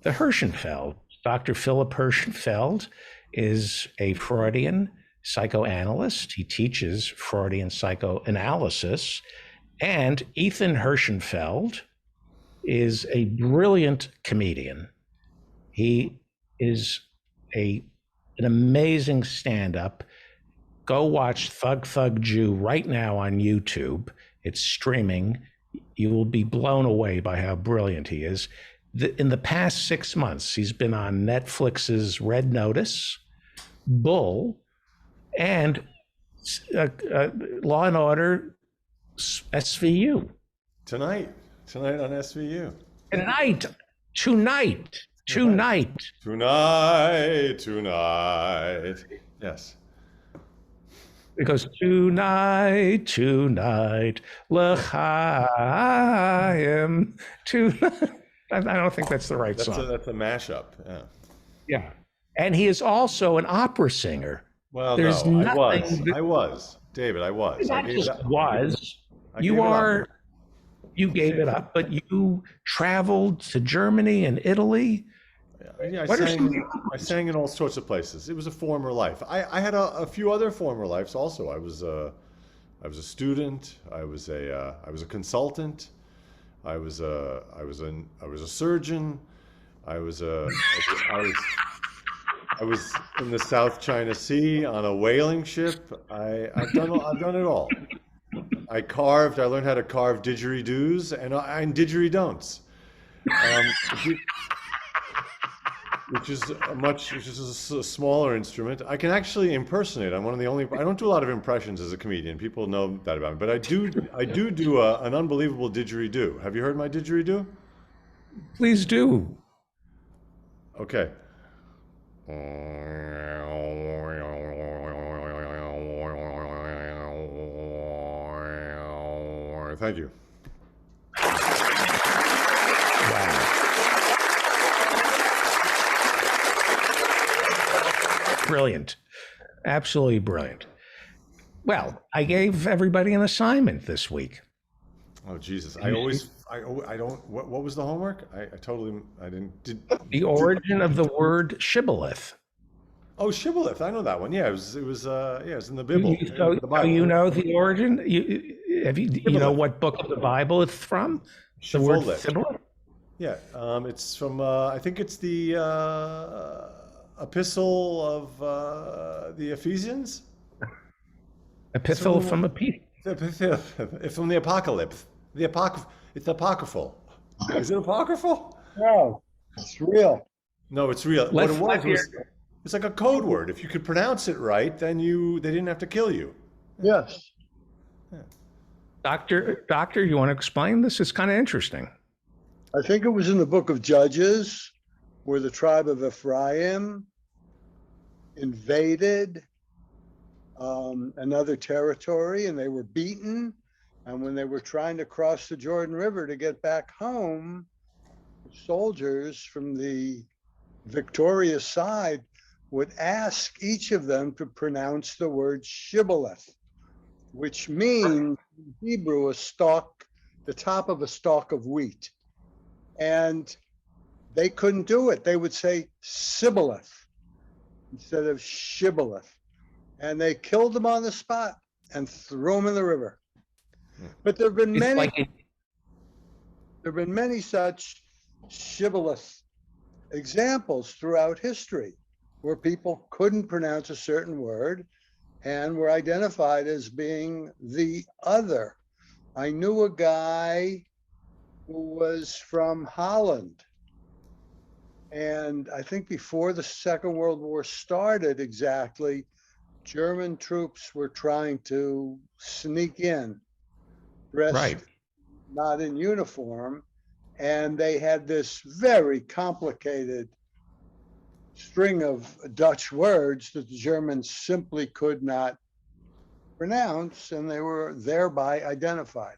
the Hirschenfeld. Dr. Philip Hirschenfeld is a Freudian psychoanalyst. He teaches Freudian psychoanalysis. And Ethan Hirschenfeld is a brilliant comedian. He is an amazing stand-up. Go watch Thug Thug Jew right now on YouTube. It's streaming. You will be blown away by how brilliant he is. In the past 6 months, he's been on Netflix's Red Notice, Bull, and Law and Order SVU. Tonight on SVU. Tonight. Yes. It goes tonight, l'chaim, tonight. I don't think that's the right song. That's a mashup. Yeah. Yeah. And he is also an opera singer. Well, there's no, I was. David, I was. Not just was. You gave it up, but you traveled to Germany and Italy. Yeah, I sang in all sorts of places. It was a former life. I had a few other former lives also. I was a student. I was a consultant. I was a surgeon. I was in the South China Sea on a whaling ship. I've done it all. I learned how to carve didgeridoos and didgeridon'ts. Which is a smaller instrument. I can actually impersonate. I'm one of the only. I don't do a lot of impressions as a comedian. People know that about me, but I do an unbelievable didgeridoo. Have you heard my didgeridoo? Please do. Okay. Thank you. Brilliant. Absolutely brilliant. Well, I gave everybody an assignment this week. Oh, Jesus. I don't, what was the homework? I didn't. The origin of the word shibboleth. Oh, shibboleth. I know that one. Yeah, it was in the Bible. So you know the origin? You know what book of the Bible it's from? The word shibboleth? Yeah. It's from, I think it's the Epistle of the Ephesians? Epistle from It's from the Apocalypse. It's apocryphal. Is it apocryphal? No, it's real. No, it's real. What it was it's like a code word. If you could pronounce it right, then they didn't have to kill you. Yes. Yeah. Doctor, you want to explain this? It's kind of interesting. I think it was in the book of Judges, where the tribe of Ephraim invaded another territory, and they were beaten. And when they were trying to cross the Jordan River to get back home, soldiers from the victorious side would ask each of them to pronounce the word shibboleth, which means in Hebrew the top of a stalk of wheat. And they couldn't do it. They would say sibboleth instead of shibboleth. And they killed them on the spot and threw them in the river. But there have been many such shibboleth examples throughout history where people couldn't pronounce a certain word and were identified as being the other. I knew a guy who was from Holland, and I think before the Second World War started exactly, German troops were trying to sneak in, dressed not in uniform, and they had this very complicated string of Dutch words that the Germans simply could not pronounce, and they were thereby identified.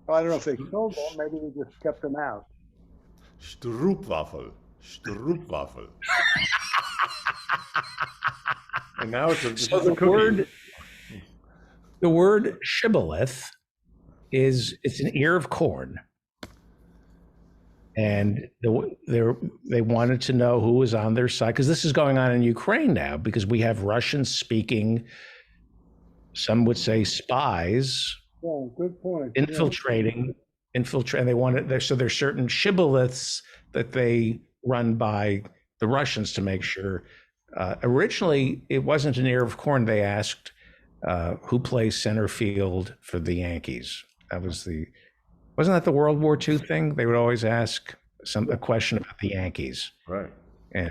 I don't know if they killed them, maybe they just kept them out. Stroopwafel. And now it's the word shibboleth it's an ear of corn. and they wanted to know who was on their side, because this is going on in Ukraine now, because we have Russian speaking, some would say spies, Yeah, good point. infiltrating, and they wanted there. So there's certain shibboleths that they run by the Russians to make sure. Originally, it wasn't an ear of corn. They asked who plays center field for the Yankees. Wasn't that the World War II thing? They would always ask a question about the Yankees. Right. And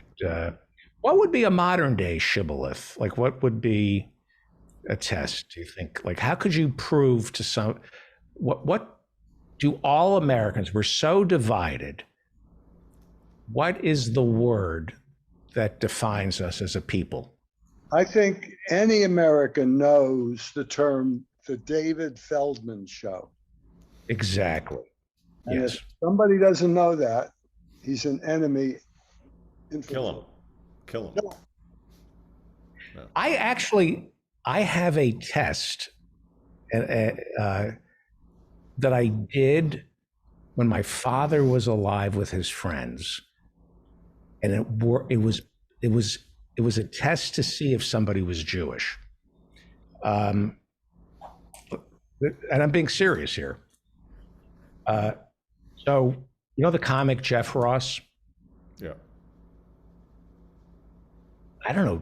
what would be a modern day shibboleth? Like, what would be a test, do you think? Like, how could you prove to some, what do all Americans, we're so divided, what is the word that defines us as a people? I think any American knows the term the David Feldman Show. Exactly. And Yes. if somebody doesn't know that, he's an enemy. Kill him. I have a test that I did when my father was alive with his friends, and it was a test to see if somebody was Jewish. And I'm being serious here. So you know the comic Jeff Ross? Yeah. I don't know,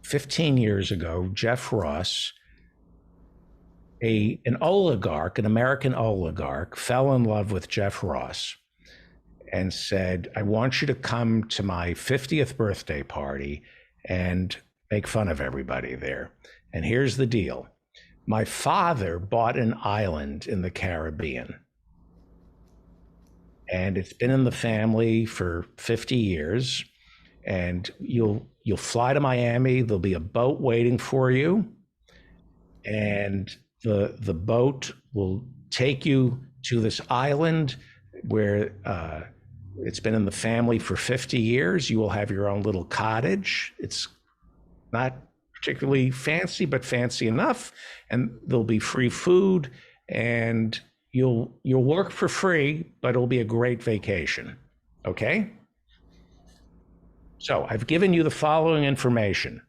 15 years ago, Jeff Ross, an oligarch, an American oligarch, fell in love with Jeff Ross and said, I want you to come to my 50th birthday party and make fun of everybody there. And here's the deal. My father bought an island in the Caribbean, and it's been in the family for 50 years. And you'll fly to Miami. There'll be a boat waiting for you, and the boat will take you to this island where it's been in the family for 50 years. You will have your own little cottage. It's not particularly fancy, but fancy enough, and there'll be free food, and you'll work for free, but it'll be a great vacation. Okay? So I've given you the following information.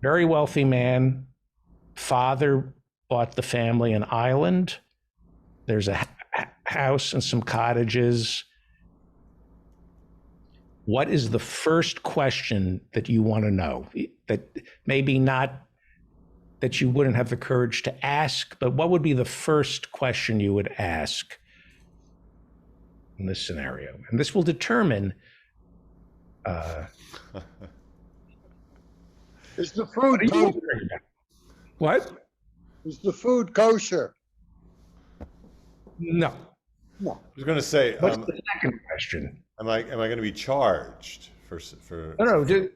Very wealthy man, father bought the family an island. There's a house and some cottages. What is the first question that you want to know? That maybe not that you wouldn't have the courage to ask, but what would be the first question you would ask in this scenario? And this will determine Is the food kosher? What? Is the food kosher? No. No. I was going to say, What's the second question? am I going to be charged for? No,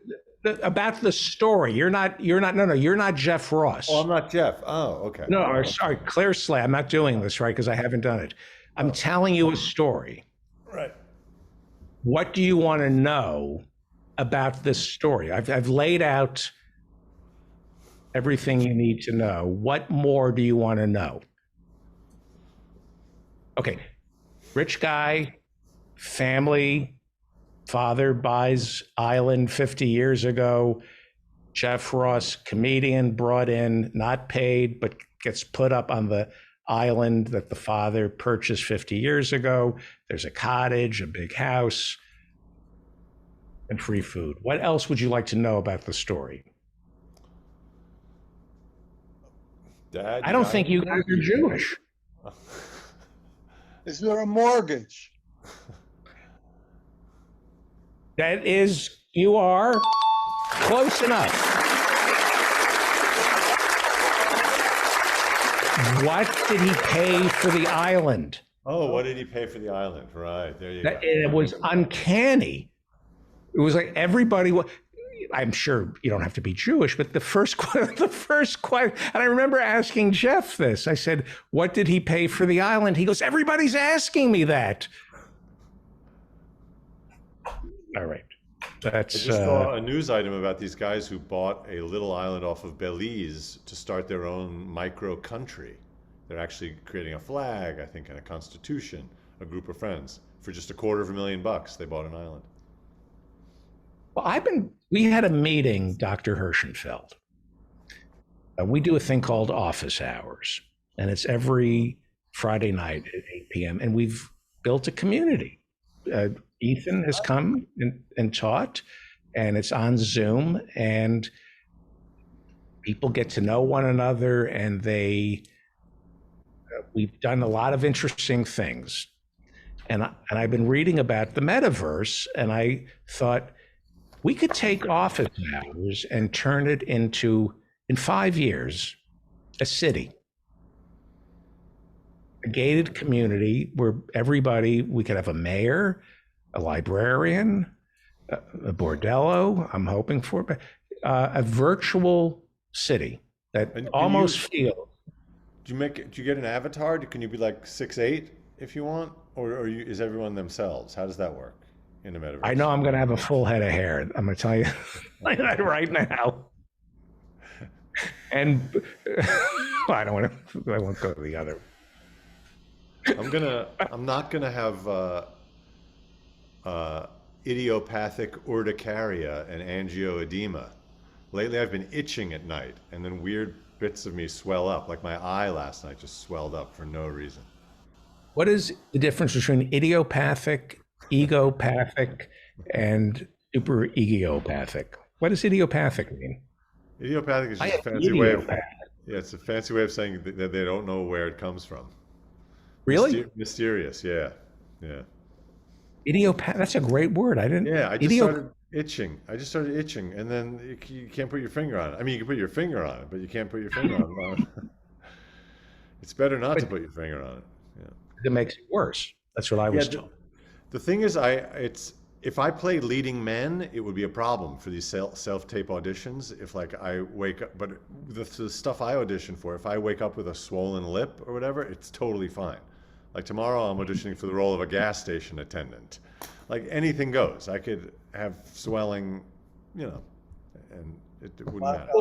about the story. You're not. No, you're not Jeff Ross. Oh, I'm not Jeff. Oh, okay. No, sorry, Claire Slay. I'm not doing this right because I haven't done it. I'm telling you a story. Right. What do you want to know about this story? I've laid out everything you need to know. What more do you want to know? Okay, rich guy, family, father buys island 50 years ago. Jeff Ross, comedian, brought in, not paid, but gets put up on the island that the father purchased 50 years ago. There's a cottage, a big house, and free food. What else would you like to know about the story? Dad, I don't think you guys are Jewish. Is there a mortgage? That is, you are close enough. What did he pay for the island? Oh, what did he pay for the island? Right, there you go. It was uncanny. It was like everybody was. I'm sure you don't have to be Jewish, but the first question, and I remember asking Jeff this. I said, "What did he pay for the island?" He goes, "Everybody's asking me that." All right, I that's just saw a news item about these guys who bought a little island off of Belize to start their own micro country. They're actually creating a flag, I think, and a constitution a group of friends. For just $250,000, they bought an island. Well, we had a meeting, Dr. Hirschenfeld. We do a thing called office hours, and it's every Friday night at 8 p.m. And we've built a community. Ethan has come and taught, and it's on Zoom, and people get to know one another, and we've done a lot of interesting things. And I've been reading about the metaverse, and I thought we could take office hours and turn it into, in 5 years, a city, a gated community where we could have a mayor, a librarian, a bordello. I'm hoping for a virtual city that almost feels. Do you get an avatar? Can you be like 6'8" if you want, or is everyone themselves? How does that work in the metaverse? I know I'm going to have a full head of hair. I'm going to tell you that right now. And I won't go to the other. I'm not gonna have idiopathic urticaria and angioedema. Lately, I've been itching at night, and then weird bits of me swell up. Like my eye last night just swelled up for no reason. What is the difference between idiopathic, egopathic, and super egiopathic? What does idiopathic mean? Idiopathic is just a fancy way of it's a fancy way of saying that they don't know where it comes from. Really? Mysterious, yeah. Idiopathic. That's a great word. I didn't. Yeah, I just started itching, and then you can't put your finger on it. I mean, you can put your finger on it, but you can't put your finger on it. It's better not to put your finger on it. Yeah. It makes it worse. That's what I was told. The thing is, if I played leading men, it would be a problem for these self-tape auditions. If like I wake up, but the stuff I audition for, if I wake up with a swollen lip or whatever, it's totally fine. Like tomorrow, I'm auditioning for the role of a gas station attendant. Like anything goes. I could have swelling, and it wouldn't matter.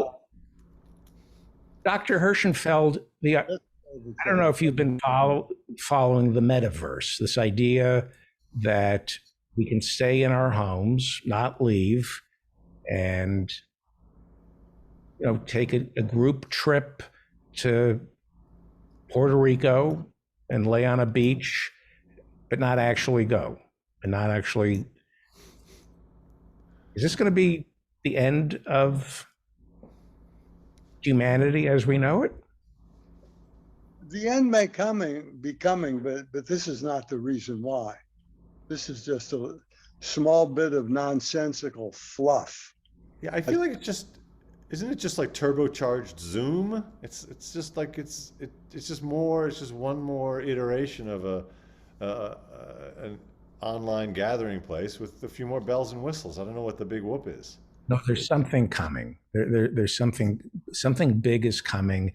Dr. Hirschenfeld, I don't know if you've been following the metaverse, this idea that we can stay in our homes, not leave, and take a group trip to Puerto Rico and lay on a beach, but not actually go, and not actually. Is this going to be the end of humanity as we know it? The end may be coming, but this is not the reason why. This is just a small bit of nonsensical fluff. Yeah, I feel like isn't it just like turbocharged Zoom? It's just like it's just one more iteration of an online gathering place with a few more bells and whistles. I don't know what the big whoop is. No, there's something coming. There's something big is coming.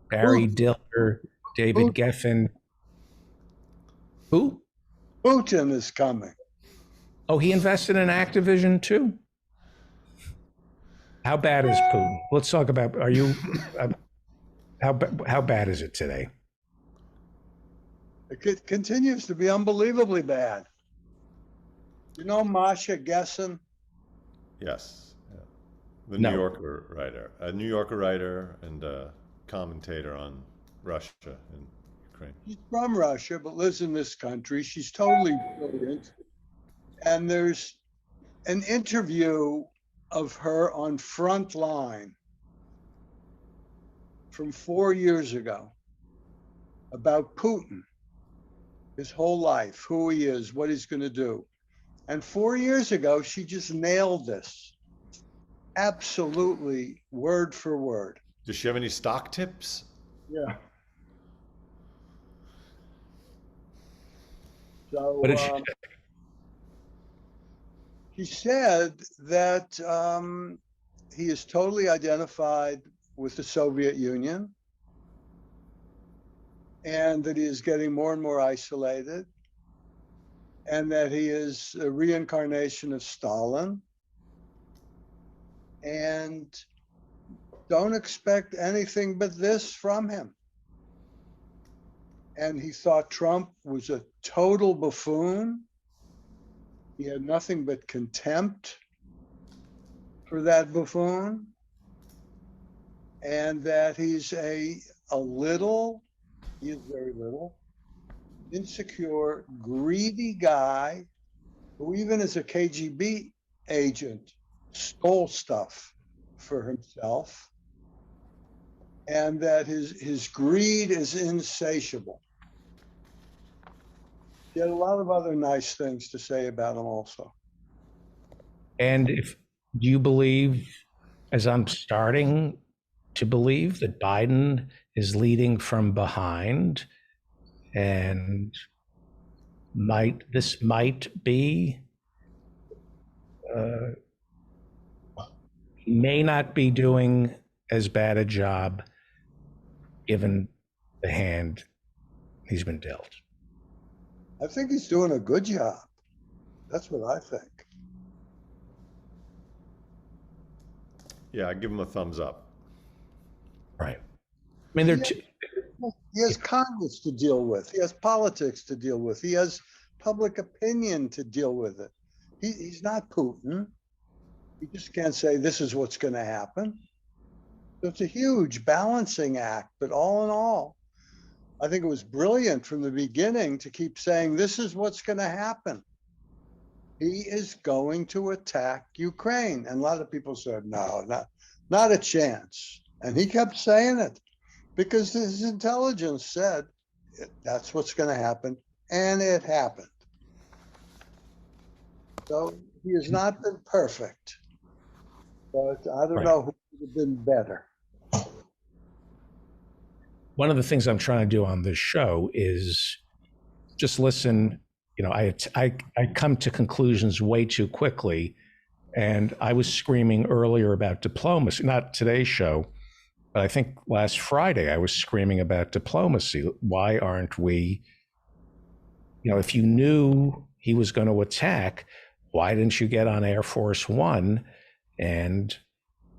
Barry Diller, David Geffen. Who? Putin is coming. Oh, he invested in Activision too? How bad is Putin? Let's talk about, how bad is it today? It continues to be unbelievably bad. You know Masha Gessen? Yes. Yeah. The New Yorker writer. A New Yorker writer and a commentator on Russia and Ukraine. She's from Russia, but lives in this country. She's totally brilliant. And there's an interview of her on Frontline from 4 years ago about Putin, his whole life, who he is, what he's going to do. And 4 years ago, she just nailed this. Absolutely, word for word. Does she have any stock tips? Yeah. So, What did she say? He said that he is totally identified with the Soviet Union and that he is getting more and more isolated and that he is a reincarnation of Stalin, and don't expect anything but this from him. and he thought Trump was a total buffoon. He had nothing but contempt for that buffoon, and that he's a little, he is very little, insecure, greedy guy who, even as a KGB agent, stole stuff for himself, and that his greed is insatiable. He had a lot of other nice things to say about him also. And do you believe, as I'm starting to believe, that Biden is leading from behind, and this might be, he may not be doing as bad a job given the hand he's been dealt? I think he's doing a good job. That's what I think. Yeah, I give him a thumbs up. Right. I mean, He has Congress to deal with. He has politics to deal with. He has public opinion to deal with it. He's not Putin. He just can't say this is what's going to happen. So it's a huge balancing act. But all in all, I think it was brilliant from the beginning to keep saying this is what's going to happen. He is going to attack Ukraine. And a lot of people said, no, not a chance. And he kept saying it because his intelligence said that's what's going to happen. And it happened. So he has not been perfect, but I don't know who would have been better. One of the things I'm trying to do on this show is just listen. You know, I come to conclusions way too quickly. And I was screaming earlier about diplomacy, not today's show, but I think last Friday I was screaming about diplomacy. Why aren't we, you know, if you knew he was going to attack, why didn't you get on Air Force One and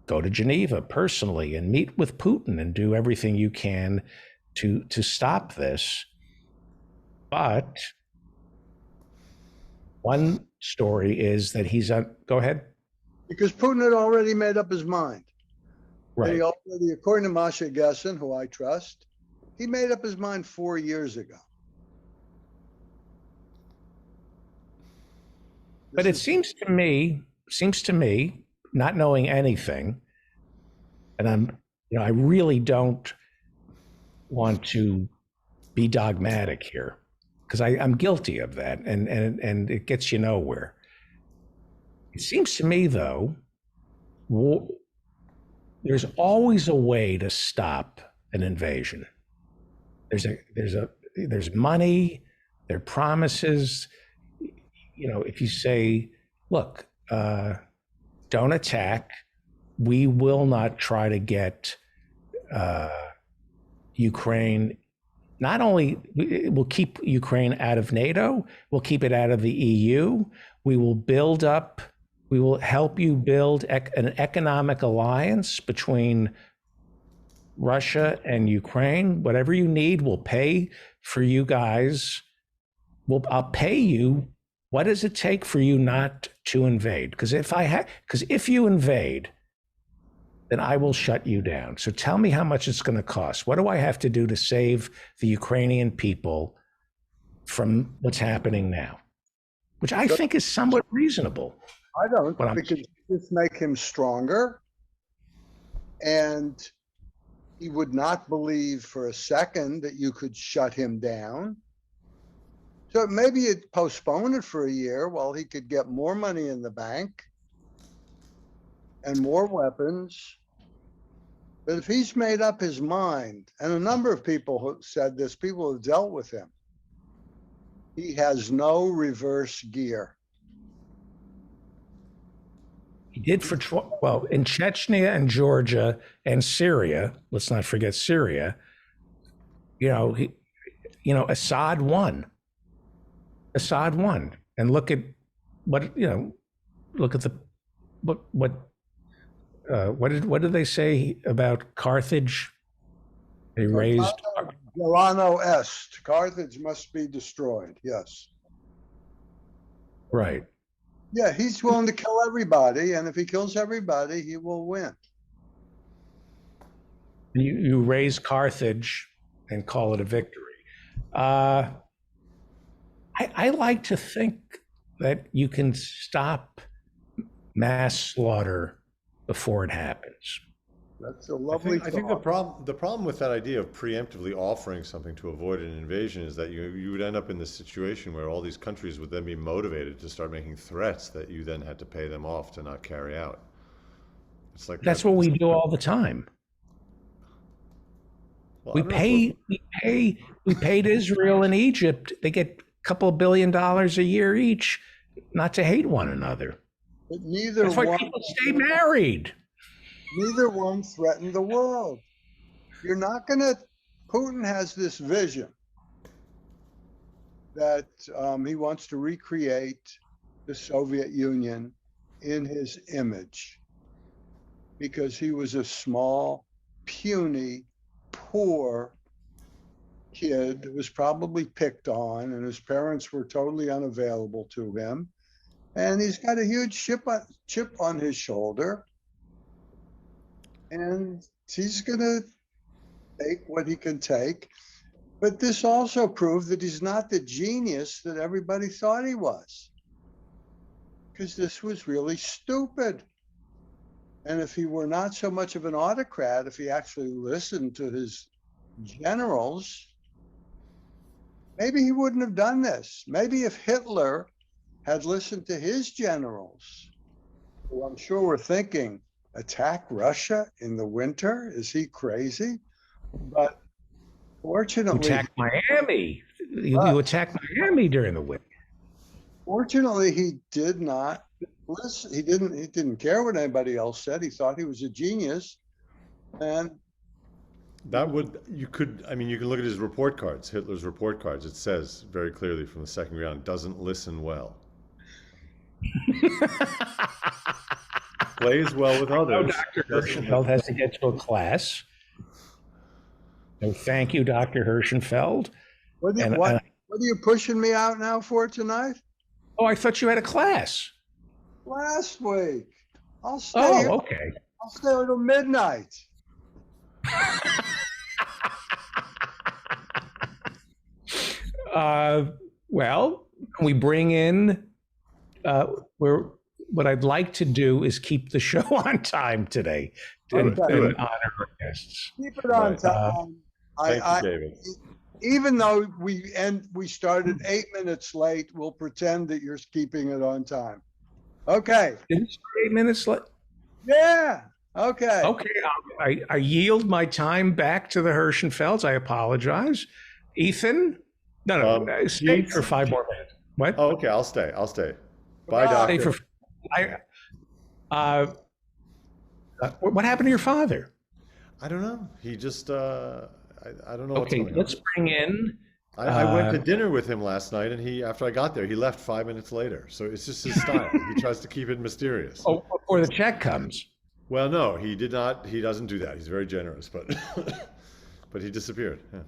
go to Geneva personally and meet with Putin and do everything you can to stop this? But one story is that he's on, go ahead. Because Putin had already made up his mind. Right. And he already, according to Masha Gessen, who I trust, he made up his mind 4 years ago. But it seems to me, not knowing anything, and I really don't want to be dogmatic here, because I'm guilty of that, and it gets you nowhere. It seems to me, though, there's always a way to stop an invasion. There's money, there are promises. You know, if you say, look, don't attack, we will not try to get Ukraine. Not only we'll keep Ukraine out of NATO, we'll keep it out of the EU. We will help you build an economic alliance between Russia and Ukraine. Whatever you need, we'll pay for you guys. I'll pay you. What does it take for you not to invade? Because if you invade, then I will shut you down. So tell me how much it's going to cost. What do I have to do to save the Ukrainian people from what's happening now? Which I think is somewhat reasonable. I don't, because this make him stronger, and he would not believe for a second that you could shut him down. So maybe you'd postpone it for a year while he could get more money in the bank and more weapons. But if he's made up his mind, and a number of people who said this, people who have dealt with him, he has no reverse gear. He did in Chechnya and Georgia and Syria. Let's not forget Syria. Assad won. Assad won, and look at what what did they say about Carthage? They raised Delano est. Carthage must be destroyed. Yes. Right. Yeah, he's willing to kill everybody, and if he kills everybody, he will win. You raise Carthage and call it a victory. I like to think that you can stop mass slaughter before it happens. That's a lovely I think the problem with that idea of preemptively offering something to avoid an invasion is that you would end up in this situation where all these countries would then be motivated to start making threats that you then had to pay them off to not carry out. It's like That's what we do all the time. Well, We I don't know if we paid Israel and Egypt. They get a couple of $1 billion a year each, not to hate one another. But neither That's why one, people stay married. neither one threatened the world. You're not going to. Putin has this vision that he wants to recreate the Soviet Union in his image because he was a small, puny, poor kid who was probably picked on, and his parents were totally unavailable to him. And he's got a huge chip on his shoulder, and he's going to take what he can take. But this also proved that he's not the genius that everybody thought he was, because this was really stupid. And if he were not so much of an autocrat, if he actually listened to his generals, maybe he wouldn't have done this. Maybe if Hitler had listened to his generals, who I'm sure were thinking, attack Russia in the winter? Is he crazy? But You fortunately, attacked Miami. You attacked Miami during the winter. fortunately, he did not listen. He didn't care what anybody else said. He thought he was a genius. And you can look at his report cards, Hitler's report cards. It says very clearly from the second round, doesn't listen well. Plays well with others. Dr. Hirschenfeld has to get to a class. So thank you, Dr. Hirschenfeld. what are you pushing me out now for tonight? Oh, I thought you had a class. Last week. I'll stay Oh, here. okay. I'll stay until midnight. Well, can we bring in what I'd like to do is keep the show on time today and Okay. honor our guests. Keep it on Right. time. Thank you, David. Even though we started 8 minutes late, we'll pretend that you're keeping it on time. Okay. Didn't it start 8 minutes late? Yeah. Okay. Okay, I yield my time back to the Hirschenfelds. I apologize. Ethan? No, stay for 5 more minutes. What? Oh, okay. I'll stay. Bye, Goodbye. Stay doctor. what happened to your father? I don't know. He just, I don't know what's Okay, going let's on. bring in. I went to dinner with him last night, and after I got there, he left 5 minutes later. So it's just his style. He tries to keep it mysterious. Oh, before the check comes. Well, no, he did not. He doesn't do that. He's very generous, but but he disappeared. Yeah.